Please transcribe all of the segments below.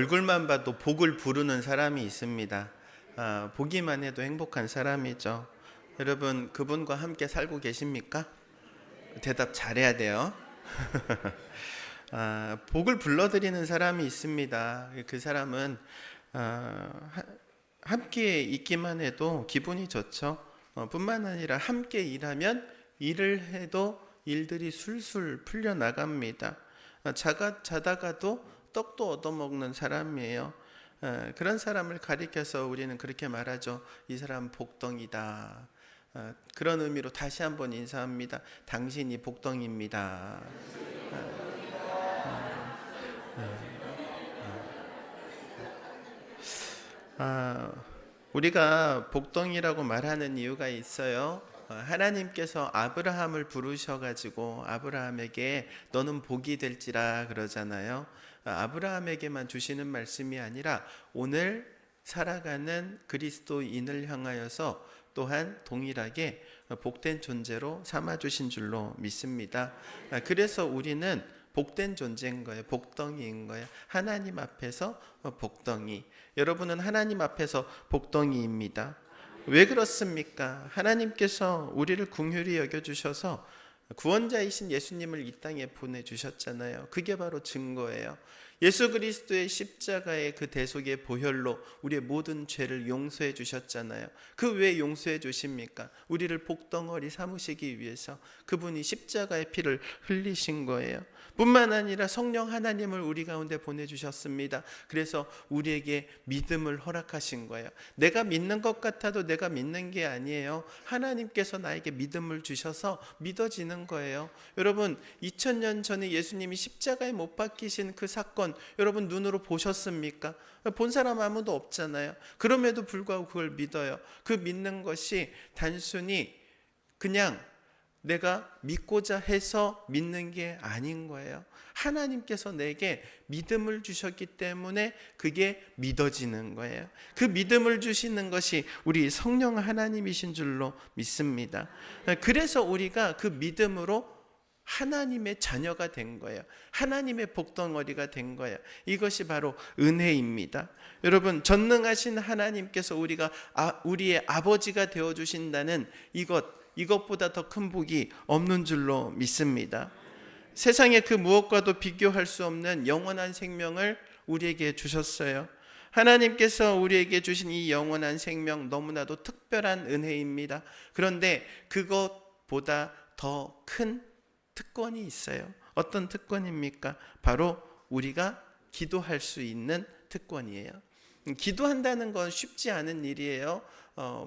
얼굴만 봐도 복을 부르는 사람이 있습니다. 보기만 해도 행복한 사람이죠. 여러분, 그분과 함께 살고 계십니까? 대답 잘해야 돼요. 복을 불러드리는 사람이 있습니다. 그 사람은 함께 있기만 해도 기분이 좋죠. 뿐만 아니라 함께 일하면 일을 해도 일들이 술술 풀려나갑니다. 자다가도 떡도 얻어먹는 사람이에요. 그런 사람을 가리켜서 우리는 그렇게 말하죠. 이 사람 복덩이다. 그런 의미로 다시 한번 인사합니다. 당신이 복덩이입니다. 우리가 복덩이라고 말하는 이유가 있어요. 하나님께서 아브라함을 부르셔가지고 아브라함에게 너는 복이 될지라 그러잖아요. 아브라함에게만 주시는 말씀이 아니라 오늘 살아가는 그리스도인을 향하여서 또한 동일하게 복된 존재로 삼아주신 줄로 믿습니다. 그래서 우리는 복된 존재인 거예요. 복덩이인 거예요. 하나님 앞에서 복덩이. 여러분은 하나님 앞에서 복덩이입니다. 왜 그렇습니까? 하나님께서 우리를 긍휼히 여겨주셔서 구원자이신 예수님을 이 땅에 보내주셨잖아요. 그게 바로 증거예요. 예수 그리스도의 십자가의 그 대속의 보혈로 우리의 모든 죄를 용서해 주셨잖아요. 그 왜 용서해 주십니까? 우리를 복덩어리 삼으시기 위해서 그분이 십자가의 피를 흘리신 거예요. 뿐만 아니라 성령 하나님을 우리 가운데 보내주셨습니다. 그래서 우리에게 믿음을 허락하신 거예요. 내가 믿는 것 같아도 내가 믿는 게 아니에요. 하나님께서 나에게 믿음을 주셔서 믿어지는 거예요. 여러분, 2000년 전에 예수님이 십자가에 못 박히신 그 사건 여러분 눈으로 보셨습니까? 본 사람 아무도 없잖아요. 그럼에도 불구하고 그걸 믿어요. 그 믿는 것이 단순히 그냥 내가 믿고자 해서 믿는 게 아닌 거예요. 하나님께서 내게 믿음을 주셨기 때문에 그게 믿어지는 거예요. 그 믿음을 주시는 것이 우리 성령 하나님이신 줄로 믿습니다. 그래서 우리가 그 믿음으로 하나님의 자녀가 된 거예요. 하나님의 복덩어리가 된 거예요. 이것이 바로 은혜입니다. 여러분, 전능하신 하나님께서 우리의 아버지가 되어주신다는 이것보다 더 큰 복이 없는 줄로 믿습니다. 세상의 그 무엇과도 비교할 수 없는 영원한 생명을 우리에게 주셨어요. 하나님께서 우리에게 주신 이 영원한 생명 너무나도 특별한 은혜입니다. 그런데 그것보다 더 큰 특권이 있어요. 어떤 특권입니까? 바로 우리가 기도할 수 있는 특권이에요. 기도한다는 건 쉽지 않은 일이에요.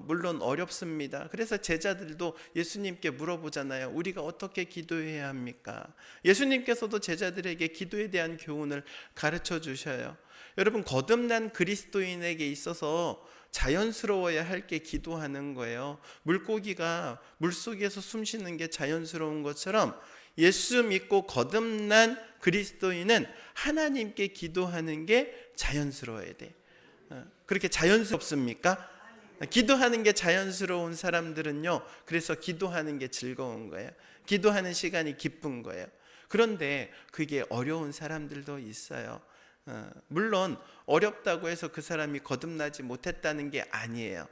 물론 어렵습니다. 그래서 제자들도 예수님께 물어보잖아요. 우리가 어떻게 기도해야 합니까? 예수님께서도 제자들에게 기도에 대한 교훈을 가르쳐 주셔요. 여러분, 거듭난 그리스도인에게 있어서 자연스러워야 할 게 기도하는 거예요. 물고기가 물속에서 숨 쉬는 게 자연스러운 것처럼 예수 믿고 거듭난 그리스도인은 하나님께 기도하는 게 자연스러워야 돼. 그렇게 자연스럽습니까? 기도하는 게 자연스러운 사람들은요, 그래서 기도하는 게 즐거운 거예요. 기도하는 시간이 기쁜 거예요. 그런데 그게 어려운 사람들도 있어요. 물론 어렵다고 해서 그 사람이 거듭나지 못했다는 게 아니에요.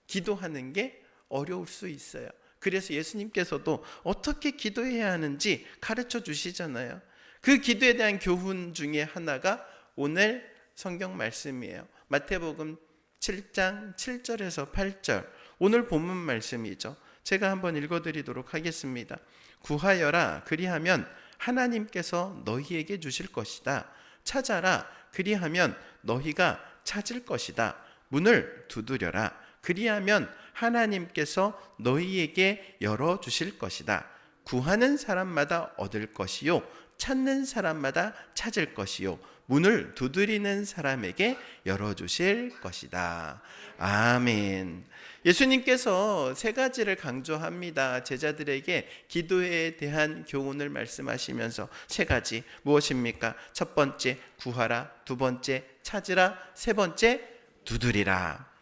기도하는 게 어려울 수 있어요. 그래서 예수님께서도 어떻게 기도해야 하는지 가르쳐 주시잖아요. 그 기도에 대한 교훈 중에 하나가 오늘 성경 말씀이에요. 마태복음 7장 7절에서 8절, 오늘 본문 말씀이죠. 제가 한번 읽어드리도록 하겠습니다. 구하여라, 그리하면 하나님께서 너희에게 주실 것이다. 찾아라, 그리하면 너희가 찾을 것이다. 문을 두드려라, 그리하면 하나님께서 너희에게 열어주실 것이다. 구하는 사람마다 얻을 것이요, 찾는 사람마다 찾을 것이요, 문을 두드리는 사람에게 열어주실 것이다. 아멘. 예수님께서 세 가지를 강조합니다. 제자들에게 기도에 대한 교훈을 말씀하시면서 세 가지, 무엇입니까? 첫 번째, 구하라. 두 번째, 찾으라. 세 번째, 두드리라.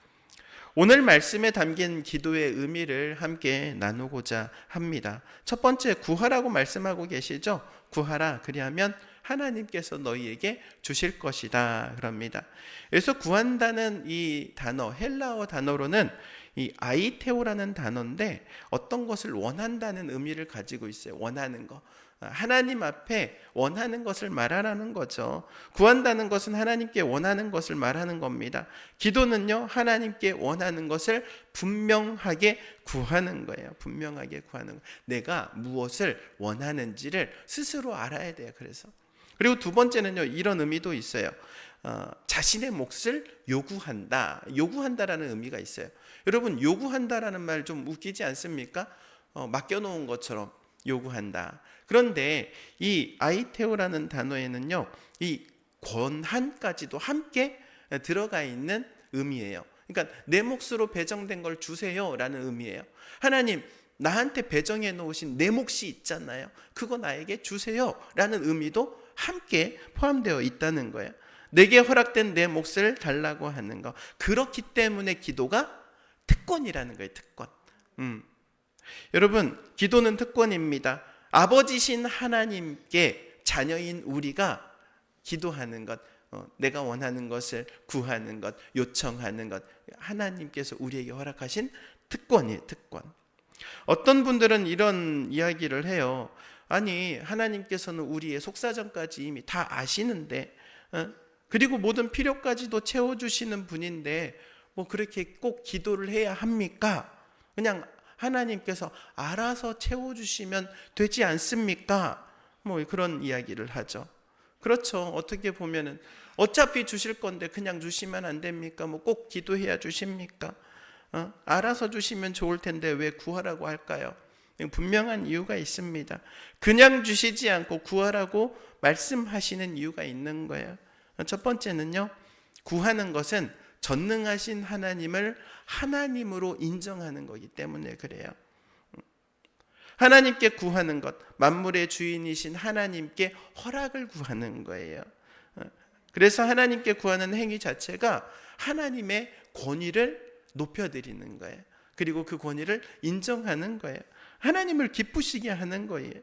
오늘 말씀에 담긴 기도의 의미를 함께 나누고자 합니다. 첫 번째, 구하라고 말씀하고 계시죠? 구하라, 그리하면 하나님께서 너희에게 주실 것이다 그럽니다. 그래서 구한다는 이 단어, 헬라어 단어로는 이 아이테오라는 단어인데 어떤 것을 원한다는 의미를 가지고 있어요. 원하는 거. 하나님 앞에 원하는 것을 말하라는 거죠. 구한다는 것은 하나님께 원하는 것을 말하는 겁니다. 기도는요, 하나님께 원하는 것을 분명하게 구하는 거예요. 분명하게 구하는 거. 내가 무엇을 원하는지를 스스로 알아야 돼요. 그리고 두 번째는요, 이런 의미도 있어요. 자신의 몫을 요구한다라는 의미가 있어요. 여러분, 요구한다라는 말 좀 웃기지 않습니까? 맡겨놓은 것처럼 요구한다. 그런데 이 아이테오라는 단어에는요, 이 권한까지도 함께 들어가 있는 의미예요. 그러니까 내 몫으로 배정된 걸 주세요라는 의미예요. 하나님, 나한테 배정해 놓으신 내 몫이 있잖아요. 그거 나에게 주세요라는 의미도 함께 포함되어 있다는 거예요. 내게 허락된 내 몫을 달라고 하는 거. 그렇기 때문에 기도가 특권이라는 거예요. 특권. 여러분, 기도는 특권입니다. 아버지신 하나님께 자녀인 우리가 기도하는 것, 내가 원하는 것을 구하는 것, 요청하는 것, 하나님께서 우리에게 허락하신 특권이에요. 특권. 어떤 분들은 이런 이야기를 해요. 아니, 하나님께서는 우리의 속사정까지 이미 다 아시는데, 그리고 모든 필요까지도 채워주시는 분인데 뭐 그렇게 꼭 기도를 해야 합니까? 그냥 하나님께서 알아서 채워주시면 되지 않습니까? 뭐 그런 이야기를 하죠. 그렇죠. 어떻게 보면은 어차피 주실 건데 그냥 주시면 안 됩니까? 뭐 꼭 기도해야 주십니까? 알아서 주시면 좋을 텐데 왜 구하라고 할까요? 분명한 이유가 있습니다. 그냥 주시지 않고 구하라고 말씀하시는 이유가 있는 거예요. 첫 번째는요, 구하는 것은 전능하신 하나님을 하나님으로 인정하는 거기 때문에 그래요. 하나님께 구하는 것, 만물의 주인이신 하나님께 허락을 구하는 거예요. 그래서 하나님께 구하는 행위 자체가 하나님의 권위를 높여드리는 거예요. 그리고 그 권위를 인정하는 거예요. 하나님을 기쁘시게 하는 거예요.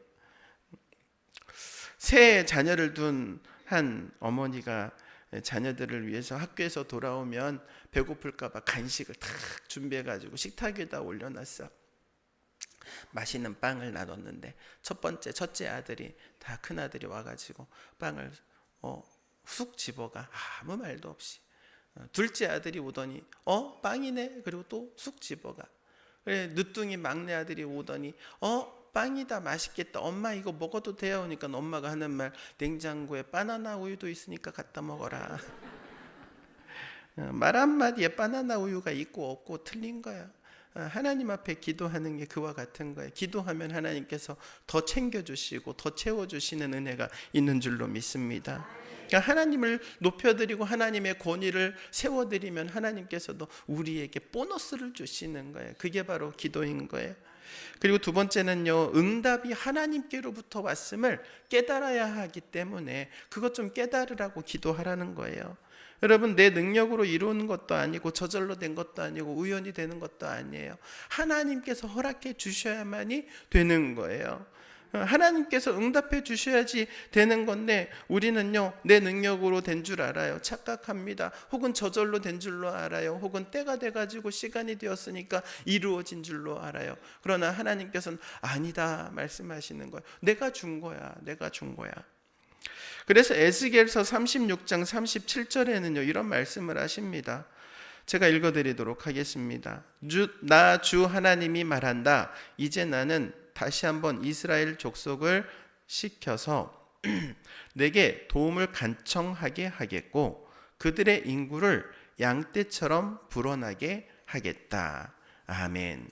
새 자녀를 둔 한 어머니가 자녀들을 위해서 학교에서 돌아오면 배고플까 봐 간식을 탁 준비해가지고 식탁 위에다 올려놨어. 맛있는 빵을 놔뒀는데 첫째 아들이, 다 큰아들이 와가지고 빵을 쑥 집어가, 아무 말도 없이. 둘째 아들이 오더니 빵이네. 그리고 또 쑥 집어가. 그래, 늦둥이 막내 아들이 오더니 빵이다, 맛있겠다, 엄마 이거 먹어도 돼요? 그러니까 엄마가 하는 말, 냉장고에 바나나 우유도 있으니까 갖다 먹어라. 말 한마디에 바나나 우유가 있고 없고 틀린 거야. 하나님 앞에 기도하는 게 그와 같은 거예요. 기도하면 하나님께서 더 챙겨주시고 더 채워주시는 은혜가 있는 줄로 믿습니다. 그러니까 하나님을 높여드리고 하나님의 권위를 세워드리면 하나님께서도 우리에게 보너스를 주시는 거예요. 그게 바로 기도인 거예요. 그리고 두 번째는요, 응답이 하나님께로부터 왔음을 깨달아야 하기 때문에 그것 좀 깨달으라고 기도하라는 거예요. 여러분, 내 능력으로 이루는 것도 아니고 저절로 된 것도 아니고 우연히 되는 것도 아니에요. 하나님께서 허락해 주셔야만이 되는 거예요. 하나님께서 응답해 주셔야지 되는 건데 우리는요, 내 능력으로 된 줄 알아요. 착각합니다. 혹은 저절로 된 줄로 알아요. 혹은 때가 돼가지고 시간이 되었으니까 이루어진 줄로 알아요. 그러나 하나님께서는 아니다 말씀하시는 거예요. 내가 준 거야. 그래서 에스겔서 36장 37절에는요 이런 말씀을 하십니다. 제가 읽어드리도록 하겠습니다. 나 주 하나님이 말한다. 이제 나는 다시 한번 이스라엘 족속을 시켜서 내게 도움을 간청하게 하겠고 그들의 인구를 양떼처럼 불어나게 하겠다. 아멘.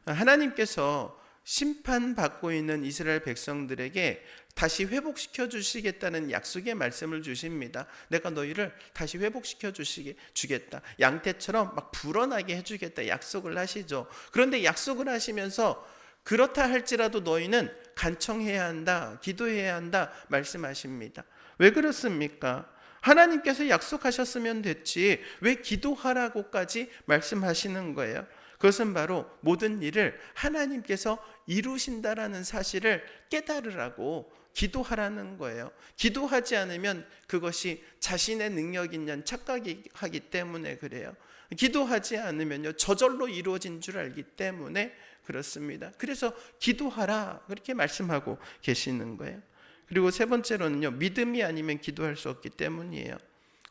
하나님께서 심판받고 있는 이스라엘 백성들에게 다시 회복시켜 주시겠다는 약속의 말씀을 주십니다. 내가 너희를 다시 회복시켜 주겠다. 양떼처럼 막 불어나게 해주겠다 약속을 하시죠. 그런데 약속을 하시면서 그렇다 할지라도 너희는 간청해야 한다, 기도해야 한다 말씀하십니다. 왜 그렇습니까? 하나님께서 약속하셨으면 됐지 왜 기도하라고까지 말씀하시는 거예요? 그것은 바로 모든 일을 하나님께서 이루신다라는 사실을 깨달으라고 기도하라는 거예요. 기도하지 않으면 그것이 자신의 능력인 착각하기 때문에 그래요. 기도하지 않으면요, 저절로 이루어진 줄 알기 때문에 그렇습니다. 그래서 기도하라 그렇게 말씀하고 계시는 거예요. 그리고 세 번째로는요, 믿음이 아니면 기도할 수 없기 때문이에요.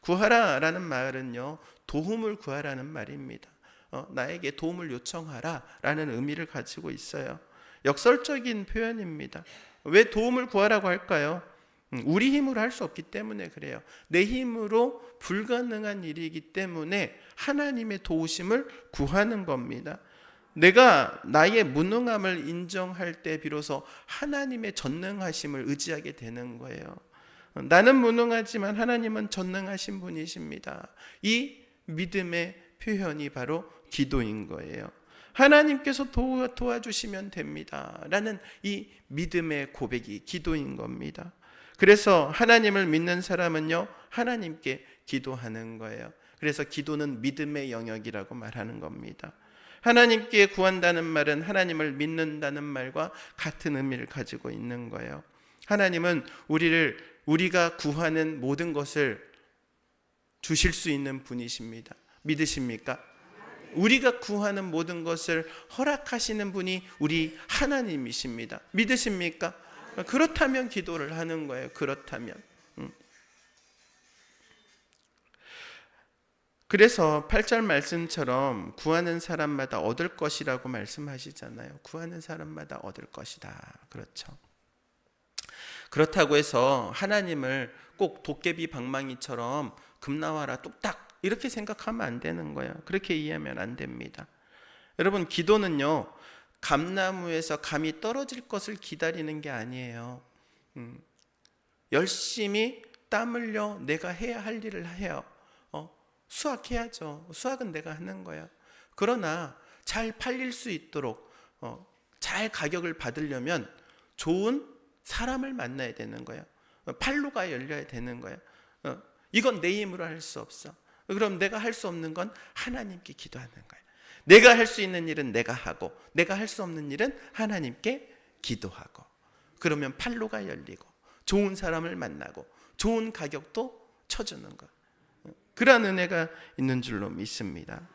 구하라라는 말은요, 도움을 구하라는 말입니다. 나에게 도움을 요청하라 라는 의미를 가지고 있어요. 역설적인 표현입니다. 왜 도움을 구하라고 할까요? 우리 힘으로 할 수 없기 때문에 그래요. 내 힘으로 불가능한 일이기 때문에 하나님의 도우심을 구하는 겁니다. 내가 나의 무능함을 인정할 때 비로소 하나님의 전능하심을 의지하게 되는 거예요. 나는 무능하지만 하나님은 전능하신 분이십니다. 이 믿음의 표현이 바로 기도인 거예요. 하나님께서 도와주시면 됩니다 라는 이 믿음의 고백이 기도인 겁니다. 그래서 하나님을 믿는 사람은요, 하나님께 기도하는 거예요. 그래서 기도는 믿음의 영역이라고 말하는 겁니다. 하나님께 구한다는 말은 하나님을 믿는다는 말과 같은 의미를 가지고 있는 거예요. 하나님은 우리가 구하는 모든 것을 주실 수 있는 분이십니다. 믿으십니까? 우리가 구하는 모든 것을 허락하시는 분이 우리 하나님이십니다. 믿으십니까? 그렇다면 기도를 하는 거예요. 그렇다면. 그래서 8절 말씀처럼 구하는 사람마다 얻을 것이라고 말씀하시잖아요. 구하는 사람마다 얻을 것이다. 그렇죠. 그렇다고 해서 하나님을 꼭 도깨비 방망이처럼 금나와라 뚝딱 이렇게 생각하면 안 되는 거예요. 그렇게 이해하면 안 됩니다. 여러분, 기도는요, 감나무에서 감이 떨어질 것을 기다리는 게 아니에요. 열심히 땀 흘려 내가 해야 할 일을 해요. 수학해야죠. 수학은 내가 하는 거예요. 그러나 잘 팔릴 수 있도록 잘 가격을 받으려면 좋은 사람을 만나야 되는 거예요. 판로가 열려야 되는 거예요. 이건 내 힘으로 할 수 없어. 그럼 내가 할 수 없는 건 하나님께 기도하는 거예요. 내가 할 수 있는 일은 내가 하고, 내가 할 수 없는 일은 하나님께 기도하고, 그러면 판로가 열리고 좋은 사람을 만나고 좋은 가격도 쳐주는 것, 그러한 은혜가 있는 줄로 믿습니다.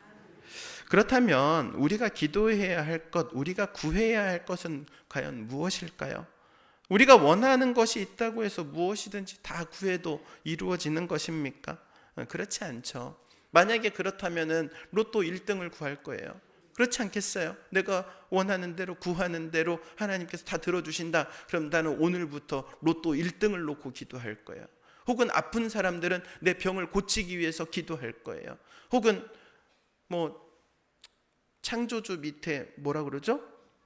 그렇다면 우리가 기도해야 할 것, 우리가 구해야 할 것은 과연 무엇일까요? 우리가 원하는 것이 있다고 해서 무엇이든지 다 구해도 이루어지는 것입니까? 그렇지 않죠. 만약에 그렇다면 로또 1등을 구할 거예요. 그렇지 않겠어요? 내가 원하는 대로 구하는 대로 하나님께서 다 들어주신다. 그럼 나는 오늘부터 로또 1등을 놓고 기도할 거예요. 혹은 아픈 사람들은 내 병을 고치기 위해서 기도할 거예요. 혹은 창조주 밑에 뭐라 그러죠?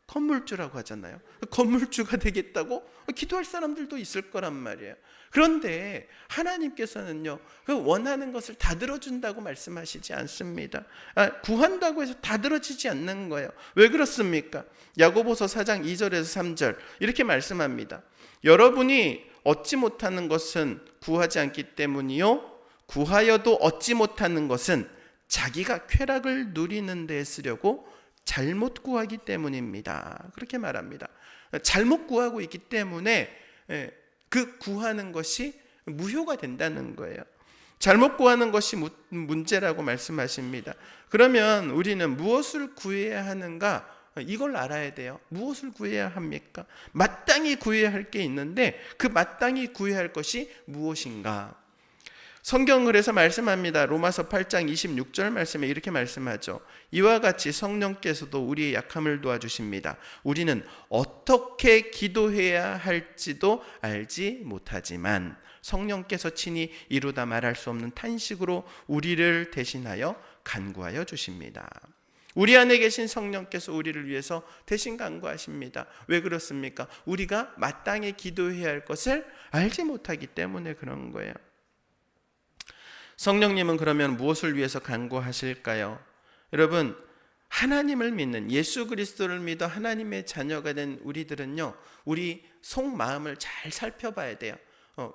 건물주라고 하잖아요. 건물주가 되겠다고 기도할 사람들도 있을 거란 말이에요. 그런데 하나님께서는요, 그 원하는 것을 다 들어준다고 말씀하시지 않습니다. 구한다고 해서 다 들어지지 않는 거예요. 왜 그렇습니까? 야고보서 4장 2절에서 3절 이렇게 말씀합니다. 여러분이 얻지 못하는 것은 구하지 않기 때문이요, 구하여도 얻지 못하는 것은 자기가 쾌락을 누리는 데 쓰려고 잘못 구하기 때문입니다. 그렇게 말합니다. 잘못 구하고 있기 때문에 그 구하는 것이 무효가 된다는 거예요. 잘못 구하는 것이 문제라고 말씀하십니다. 그러면 우리는 무엇을 구해야 하는가? 이걸 알아야 돼요. 무엇을 구해야 합니까? 마땅히 구해야 할 게 있는데 그 마땅히 구해야 할 것이 무엇인가? 성경은 그래서 말씀합니다. 로마서 8장 26절 말씀에 이렇게 말씀하죠. 이와 같이 성령께서도 우리의 약함을 도와주십니다. 우리는 어떻게 기도해야 할지도 알지 못하지만 성령께서 친히 이루다 말할 수 없는 탄식으로 우리를 대신하여 간구하여 주십니다. 우리 안에 계신 성령께서 우리를 위해서 대신 간구하십니다. 왜 그렇습니까? 우리가 마땅히 기도해야 할 것을 알지 못하기 때문에 그런 거예요. 성령님은 그러면 무엇을 위해서 간구하실까요? 여러분, 하나님을 믿는, 예수 그리스도를 믿어 하나님의 자녀가 된 우리들은요, 우리 속마음을 잘 살펴봐야 돼요.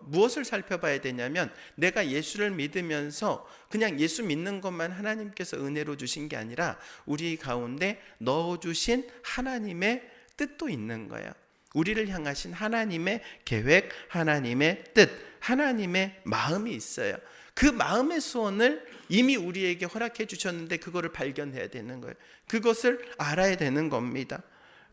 무엇을 살펴봐야 되냐면 내가 예수를 믿으면서 그냥 예수 믿는 것만 하나님께서 은혜로 주신 게 아니라 우리 가운데 넣어주신 하나님의 뜻도 있는 거예요. 우리를 향하신 하나님의 계획, 하나님의 뜻, 하나님의 마음이 있어요. 그 마음의 소원을 이미 우리에게 허락해 주셨는데 그거를 발견해야 되는 거예요. 그것을 알아야 되는 겁니다.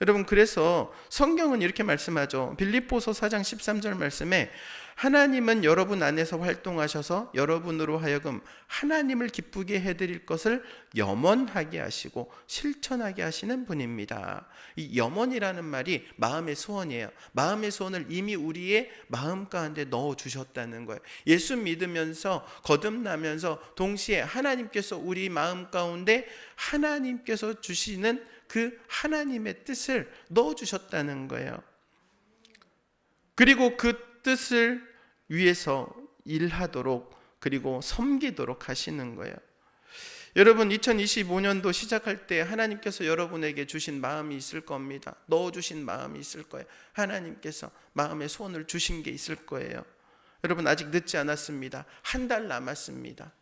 여러분, 그래서 성경은 이렇게 말씀하죠. 빌립보서 4장 13절 말씀에 하나님은 여러분 안에서 활동하셔서 여러분으로 하여금 하나님을 기쁘게 해드릴 것을 염원하게 하시고 실천하게 하시는 분입니다. 이 염원이라는 말이 마음의 소원이에요. 마음의 소원을 이미 우리의 마음 가운데 넣어주셨다는 거예요. 예수 믿으면서 거듭나면서 동시에 하나님께서 우리 마음 가운데 하나님께서 주시는 그 하나님의 뜻을 넣어주셨다는 거예요. 그리고 그 뜻을 위해서 일하도록 그리고 섬기도록 하시는 거예요. 여러분, 2025년도 시작할 때 하나님께서 여러분에게 주신 마음이 있을 겁니다. 넣어주신 마음이 있을 거예요. 하나님께서 마음의 소원을 주신 게 있을 거예요. 여러분, 아직 늦지 않았습니다. 한 달 남았습니다.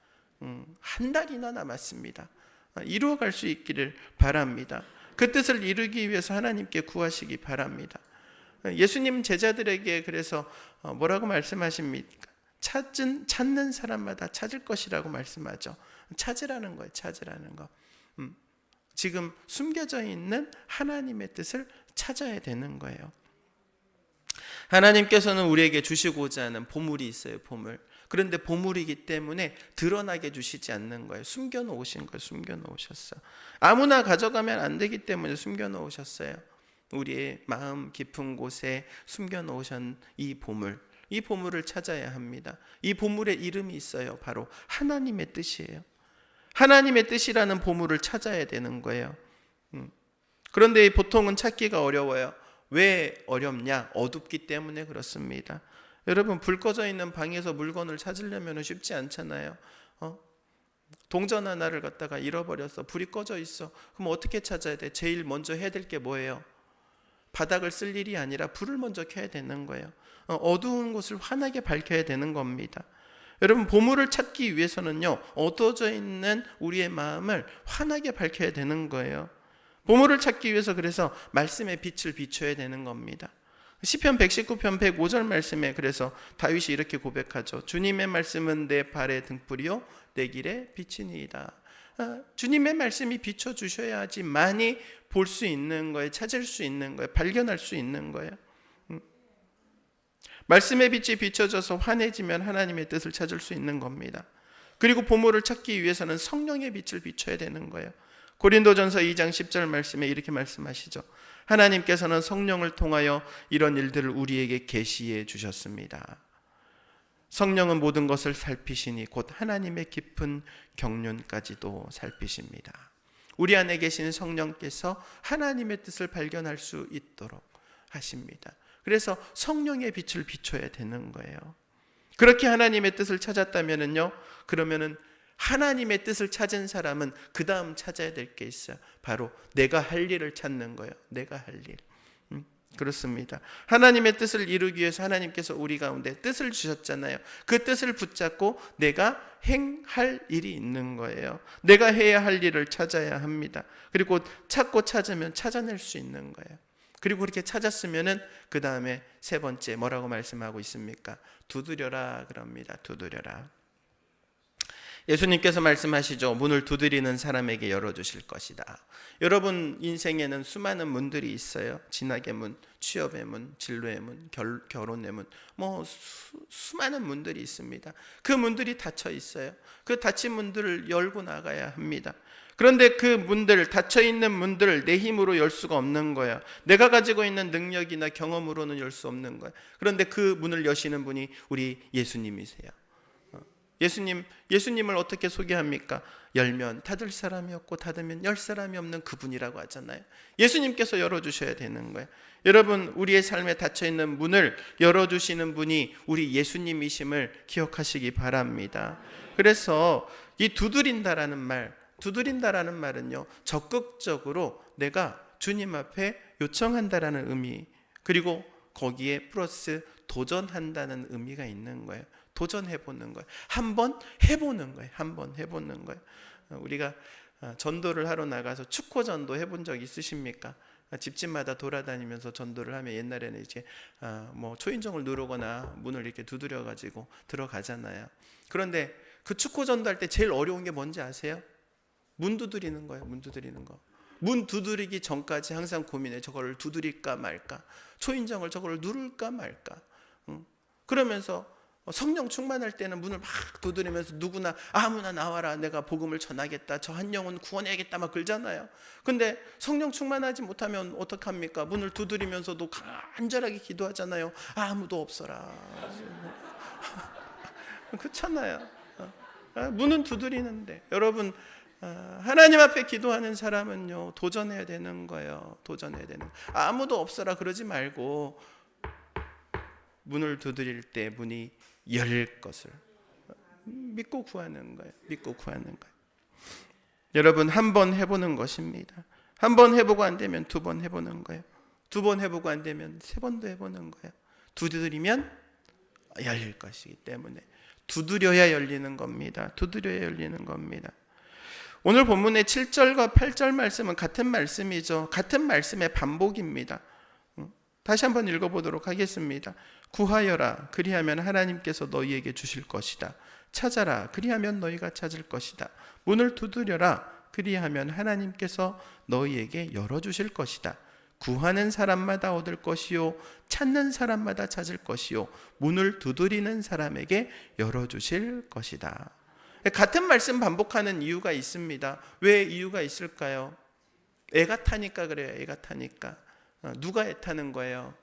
한 달이나 남았습니다. 이루어갈 수 있기를 바랍니다. 그 뜻을 이루기 위해서 하나님께 구하시기 바랍니다. 예수님 제자들에게 그래서 뭐라고 말씀하십니까? 찾는 사람마다 찾을 것이라고 말씀하죠. 찾으라는 거예요. 찾으라는 거. 지금 숨겨져 있는 하나님의 뜻을 찾아야 되는 거예요. 하나님께서는 우리에게 주시고자 하는 보물이 있어요. 보물. 그런데 보물이기 때문에 드러나게 주시지 않는 거예요. 숨겨놓으신 거예요. 숨겨놓으셨어요. 아무나 가져가면 안 되기 때문에 숨겨놓으셨어요. 우리의 마음 깊은 곳에 숨겨놓으신 이 보물을 찾아야 합니다. 이 보물의 이름이 있어요. 바로 하나님의 뜻이에요. 하나님의 뜻이라는 보물을 찾아야 되는 거예요. 그런데 보통은 찾기가 어려워요. 왜 어렵냐? 어둡기 때문에 그렇습니다. 여러분, 불 꺼져 있는 방에서 물건을 찾으려면 쉽지 않잖아요. 동전 하나를 갖다가 잃어버렸어. 불이 꺼져 있어. 그럼 어떻게 찾아야 돼? 제일 먼저 해야 될 게 뭐예요? 바닥을 쓸 일이 아니라 불을 먼저 켜야 되는 거예요. 어두운 곳을 환하게 밝혀야 되는 겁니다. 여러분, 보물을 찾기 위해서는요, 어두워져 있는 우리의 마음을 환하게 밝혀야 되는 거예요. 보물을 찾기 위해서 그래서 말씀의 빛을 비춰야 되는 겁니다. 시편 119편 105절 말씀에 그래서 다윗이 이렇게 고백하죠. 주님의 말씀은 내 발의 등불이요 내 길의 빛이니이다. 주님의 말씀이 비춰주셔야지만이 볼 수 있는 거예요. 찾을 수 있는 거예요. 발견할 수 있는 거예요. 말씀의 빛이 비춰져서 환해지면 하나님의 뜻을 찾을 수 있는 겁니다. 그리고 보물을 찾기 위해서는 성령의 빛을 비춰야 되는 거예요. 고린도전서 2장 10절 말씀에 이렇게 말씀하시죠. 하나님께서는 성령을 통하여 이런 일들을 우리에게 계시해 주셨습니다. 성령은 모든 것을 살피시니 곧 하나님의 깊은 경륜까지도 살피십니다. 우리 안에 계신 성령께서 하나님의 뜻을 발견할 수 있도록 하십니다. 그래서 성령의 빛을 비춰야 되는 거예요. 그렇게 하나님의 뜻을 찾았다면요, 그러면은 하나님의 뜻을 찾은 사람은 그 다음 찾아야 될 게 있어요. 바로 내가 할 일을 찾는 거예요. 내가 할 일. 그렇습니다. 하나님의 뜻을 이루기 위해서 하나님께서 우리 가운데 뜻을 주셨잖아요. 그 뜻을 붙잡고 내가 행할 일이 있는 거예요. 내가 해야 할 일을 찾아야 합니다. 그리고 찾고 찾으면 찾아낼 수 있는 거예요. 그리고 그렇게 찾았으면은 그 다음에 세 번째 뭐라고 말씀하고 있습니까? 두드려라 그럽니다. 두드려라. 예수님께서 말씀하시죠. 문을 두드리는 사람에게 열어주실 것이다. 여러분 인생에는 수많은 문들이 있어요. 진학의 문, 취업의 문, 진로의 문, 결혼의 문, 수많은 문들이 있습니다. 그 문들이 닫혀 있어요. 그 닫힌 문들을 열고 나가야 합니다. 그런데 그 문들, 닫혀있는 문들을 내 힘으로 열 수가 없는 거야. 내가 가지고 있는 능력이나 경험으로는 열 수 없는 거야. 그런데 그 문을 여시는 분이 우리 예수님이세요. 예수님을 어떻게 소개합니까? 열면 닫을 사람이 없고 닫으면 열 사람이 없는 그분이라고 하잖아요. 예수님께서 열어주셔야 되는 거예요. 여러분, 우리의 삶에 닫혀있는 문을 열어주시는 분이 우리 예수님이심을 기억하시기 바랍니다. 그래서 이 두드린다라는 말은요, 적극적으로 내가 주님 앞에 요청한다라는 의미, 그리고 거기에 플러스 도전한다는 의미가 있는 거예요. 도전해보는 거예요. 한번 해보는 거예요. 한번 해보는 거예요. 우리가 전도를 하러 나가서 축구 전도 해본 적 있으십니까? 집집마다 돌아다니면서 전도를 하면 옛날에는 이제 뭐 초인종을 누르거나 문을 이렇게 두드려 가지고 들어가잖아요. 그런데 그 축구 전도할 때 제일 어려운 게 뭔지 아세요? 문 두드리는 거예요. 문 두드리는 거. 문 두드리기 전까지 항상 고민해. 저걸 두드릴까 말까? 초인종을 저걸 누를까 말까? 그러면서 성령 충만할 때는 문을 막 두드리면서 누구나 아무나 나와라, 내가 복음을 전하겠다, 저 한 영혼 구원해야겠다 막 그러잖아요. 근데 성령 충만하지 못하면 어떡합니까? 문을 두드리면서도 간절하게 기도하잖아요. 아무도 없어라. 그렇잖아요. 문은 두드리는데 여러분, 하나님 앞에 기도하는 사람은요, 도전해야 되는 거예요. 도전해야 되는 거예요. 아무도 없어라 그러지 말고 문을 두드릴 때 문이 열릴 것을 믿고 구하는 거예요. 믿고 구하는 거예요. 여러분, 한 번 해보는 것입니다. 한 번 해보고 안 되면 두 번 해보는 거예요. 두 번 해보고 안 되면 세 번도 해보는 거예요. 두드리면 열릴 것이기 때문에 두드려야 열리는 겁니다. 두드려야 열리는 겁니다. 오늘 본문의 7절과 8절 말씀은 같은 말씀이죠. 같은 말씀의 반복입니다. 다시 한번 읽어보도록 하겠습니다. 구하여라, 그리하면 하나님께서 너희에게 주실 것이다. 찾아라, 그리하면 너희가 찾을 것이다. 문을 두드려라, 그리하면 하나님께서 너희에게 열어주실 것이다. 구하는 사람마다 얻을 것이요, 찾는 사람마다 찾을 것이요, 문을 두드리는 사람에게 열어주실 것이다. 같은 말씀 반복하는 이유가 있습니다. 왜 이유가 있을까요? 애가 타니까 그래요. 애가 타니까. 누가 애타는 거예요?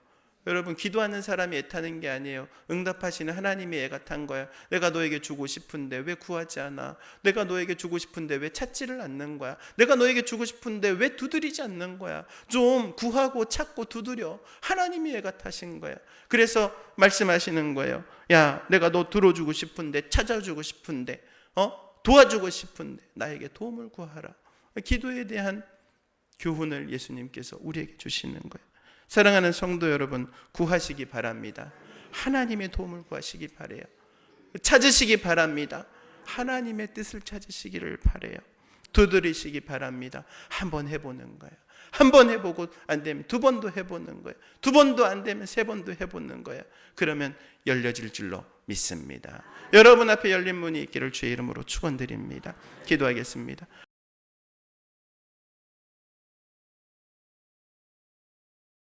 여러분, 기도하는 사람이 애타는 게 아니에요. 응답하시는 하나님이 애가 탄 거예요. 내가 너에게 주고 싶은데 왜 구하지 않아? 내가 너에게 주고 싶은데 왜 찾지를 않는 거야? 내가 너에게 주고 싶은데 왜 두드리지 않는 거야? 좀 구하고 찾고 두드려. 하나님이 애가 타신 거야. 그래서 말씀하시는 거예요. 야, 내가 너 들어주고 싶은데, 찾아주고 싶은데, 도와주고 싶은데 나에게 도움을 구하라. 기도에 대한 교훈을 예수님께서 우리에게 주시는 거예요. 사랑하는 성도 여러분, 구하시기 바랍니다. 하나님의 도움을 구하시기 바라요. 찾으시기 바랍니다. 하나님의 뜻을 찾으시기를 바라요. 두드리시기 바랍니다. 한번 해보는 거예요. 한 번 해보고 안 되면 두 번도 해보는 거예요. 두 번도 안 되면 세 번도 해보는 거예요. 그러면 열려질 줄로 믿습니다. 여러분 앞에 열린 문이 있기를 주의 이름으로 축원드립니다. 기도하겠습니다.